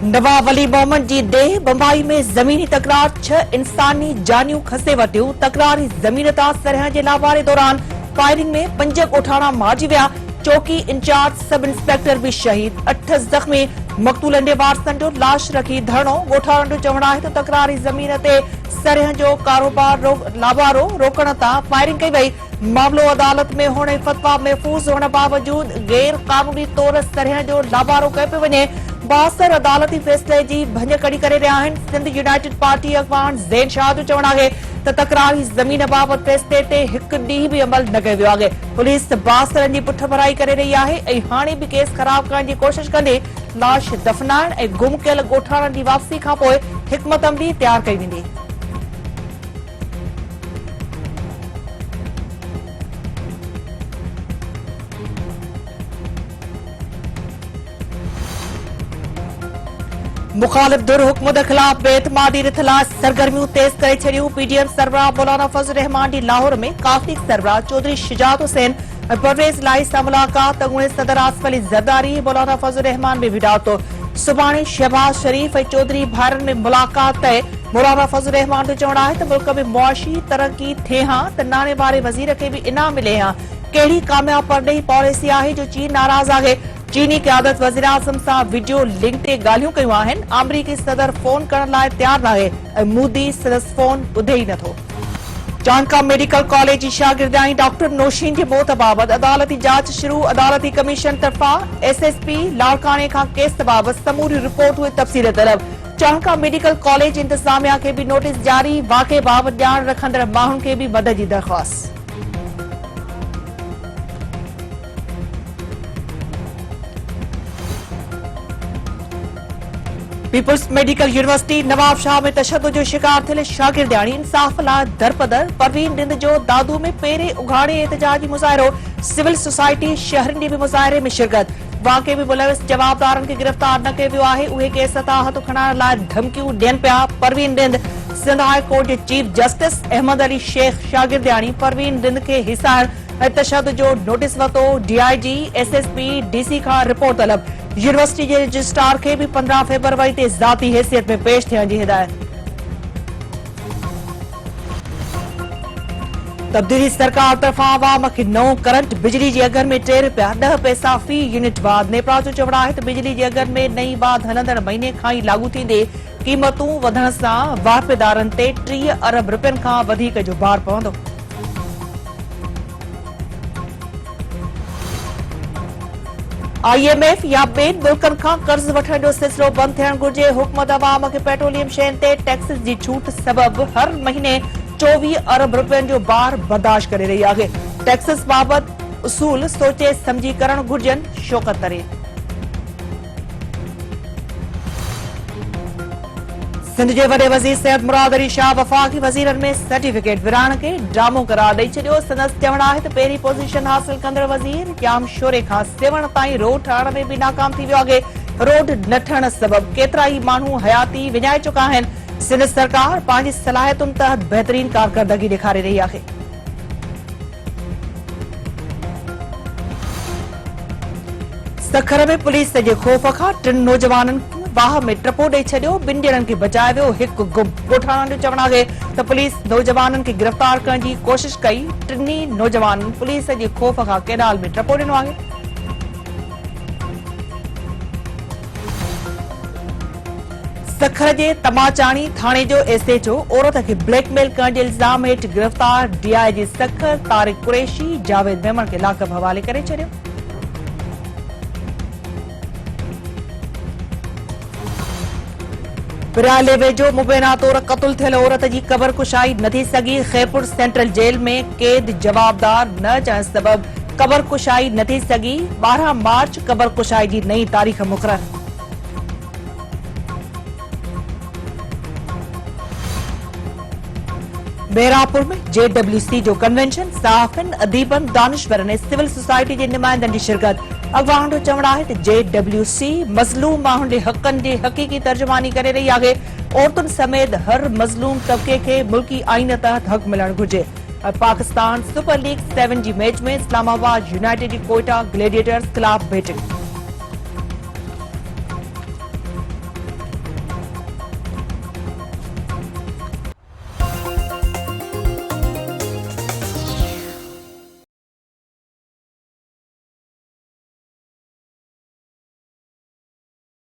नवाब अली मोहम्मद जी देह बम्बई में ज़मीनी तकरार 6 इंसानी जानियूं खसे वटियूं। तकरारी ज़मीन तां सरहद जे लावारे दौरान फायरिंग में 5 ॻोठाणा मारिजी विया। चौकी इंचार्ज सब इंस्पेक्टर भी शहीद, 8 ज़ख़्मी। मक़तूलनि जे वारसनि जो लाश रखी धरणो। ॻोठाणनि जो चवणु आहे त तकरारी ज़मीन ते सरहद जो कारोबार लावारो रोकण तां फायरिंग कई वई। मामलो अदालत में होने फतवा महफूज होने बावजूद गैर कानूनी तौर सरहद जो लावारो कयो पियो वञे। बासर अदालती फैसले जी भंज कड़ी करे रहिया आहिनि। सिंध यूनाइटेड पार्टी अॻवान ज़ैन शाह जो चवणु आहे त तकरारी ज़मीन बाबति फैसले ते हिकु ॾींहुं बि अमल न कयो वियो आहे। पुलिस बासरनि जी पुठ भराई करे रही आहे ऐं हाणे बि केस ख़राब करण जी कोशिश कंदे लाश दफ़नाइण ऐं गुम कयल ॻोठाणनि जी वापसी खां पोइ हिकमत अमली तयार कई वेंदी। मुखालिफ धुर हुकूमत खिलाफ बेतमादी रिथला सरगर्मियों तेज करे छड़ियूं। पीडीएम सरबराह मौलाना फजल रहमान जी लाहौर में काफ़ी सरबराह चौधरी शुजात हुसैन ऐं परवेज़ लाई सां मुलाकात। अॻूणे सदर आसिफ अली ज़रदारी मौलाना फजल रहमान में भिड़ा तो। सुभाणे शहबाज शरीफ ऐं चौधरी भाइरनि में मुलाकात तय। मौलाना फजल रहमान जो चवणु आहे त मुल्क में मुआशी तरक्की थिए हां त नाणे वारे वज़ीर खे भी इनाम मिले हां। कहिड़ी कामयाब परॾेही पॉलिसी आहे जो चीन नाराज़ आहे। चीनी क़यादत वज़ीर आज़म सां वीडियो लिंक ते ॻाल्हियूं कयूं आहिनि। अमरीकी सदर फोन करण लाइ तयार नाहे ऐं मोदी संदसि फोन ॿुधे ई नथो। चाणका मेडिकल कॉलेज जी शागिर्दाणी डॉक्टर नौशीन जी मौत बाबति अदालती जांच शुरू। अदालती कमीशन तरफ़ां एसएसपी लाड़काने खां केस बाबति समूरी रिपोर्ट हुई तफ़सील तलब। चाणका मेडिकल कॉलेज इंतज़ामिया खे भी नोटिस जारी। वाक़े बाबति ॼाण रखंदड़ माण्हुनि खे भी मदद जी दरख़्वास्त। People's medical university Nawab Shah में तशद्दुद जो शिकार थियल शागिर्दाणी इंसाफ़ लाइ दरपदर। परवीन रिंद जो दादू में पेरे उघाड़े एहतजाजी मुज़ाहिरो। सिविल सोसाइटी शहरनि जी भी मुज़ाहिरे में शिरकत। वाक़े में मुलविस जवाबदारनि खे गिरफ़्तार न कयो वियो आहे। उहे केस तां हथ खणाइण लाइ धमकियूं ॾियनि पिया। परवीन रिंद सिंध हाई कोर्ट जे चीफ जस्टिस अहमद अली शेख शागिर्दाणी परवीन रिंद खे हिसाइण ऐं तशद्दुद जो नोटिस वरितो। डीआईजी एसएसपी डीसी खां रिपोर्ट तलब। यूनिवर्सिटी जे रजिस्ट्रार खे भी 15 फरवरी ते ज़ाती हैसियत में पेश थियण जी हिदायत। तब्दीली सरकार तरफ़ां आवाम खे नओं करंट। बिजली जे अघनि में 3 रुपया 10 पैसा फी यूनिट वाध। नेपाल जो चवणु आहे त बिजली जे अघनि में नई वाध हलंदड़ महीने खां ई लागू थींदे। क़ीमतूं वधण सां वारपेदारनि ते 30 अरब रुपयनि खां वधीक जो भार पवंदो। IMF या ॿियनि मुल्कनि खां कर्ज़ वठण जो सिलसिलो बंदि थियणु घुर्जे। हुकूमत अवाम खे पेट्रोलियम शयुनि ते टैक्स जी छूट सबबि हर महीने 24 अरब रुपयनि जो भार बर्दाश्त करे रही आहे। टैक्सेस बाबति उसूल सोचे समझी करणु घुर्जनि। शौकत तरीक़ सिंध जे वॾे वज़ीर सैयद मुराद अली शाह वफ़ाक़ी वज़ीरनि में सर्टिफिकेट विराइण खे ड्रामो करार ॾेई छॾियो। संदसि चवणु आहे त पहिरीं पोज़ीशन हासिल कंदड़ वज़ीर क़याम शोरे खां सेवण ताईं रोड ठाहिण में भी नाकाम थी वियो आहे। रोड न ठहण सबबि केतिरा ई माण्हू हयाती विञाए चुका आहिनि। सिंध सरकार पंहिंजी सलाहियतुनि तहत बहितरीन कारकर्दगी ॾेखारे रही आहे। सखर में पुलिस जे खौफ़ खां 3 नौजवाननि बाह में टपो ॾेई छॾियो। 2 ॼणनि खे बचाए वियो, हिकु गुम। ॻोठाणनि जो चवणु आहे त पुलिस नौजवाननि खे गिरफ़्तार करण जी कोशिश कई। 3 नौजवाननि पुलिस जे खौफ़ खां केनाल में टपो ॾिनो आहे। सखर जे तमाचाणी थाणे जो एसएचओ औरत खे ब्लैकमेल करण जे इल्ज़ाम हेठि गिरफ़्तार। डीआईजी सखर तारिक कुरैशी जावेद मेमण खे लाकअप हवाले करे छॾियो। बिराले वेझो मुबैना तौर क़त्ल थियल औरत जी क़बर कुशाई न थी सघी। खैपुर सेंट्रल जेल में कैद जवाबदार न अचण सबबि क़बर कुशाई न थी सघी। 12 मार्च क़बर कुशाई जी नई तारीख़ मुक़रर। मेहरापुर में JWC जो कन्वेंशन। साफ़िन अदीबन दानिशवरनि ऐं सिविल सोसाइटी जे नुमाइंदनि जी शिरकत। अॻवान जो चवणु आहे त JWC मज़लूम माण्हुनि जे हक़नि जी हक़ीक़ी तर्जुमानी करे रही आहे। औरतुनि समेत हर मज़लूम तबिके खे मुल्की आइन तहत हक़ मिलणु घुर्जे। पाकिस्तान सुपर लीग 7 जी मैच में इस्लामाबाद यूनाइटेड जी कोयटा ग्लेडिएटर्स खिलाफ बैटिंग।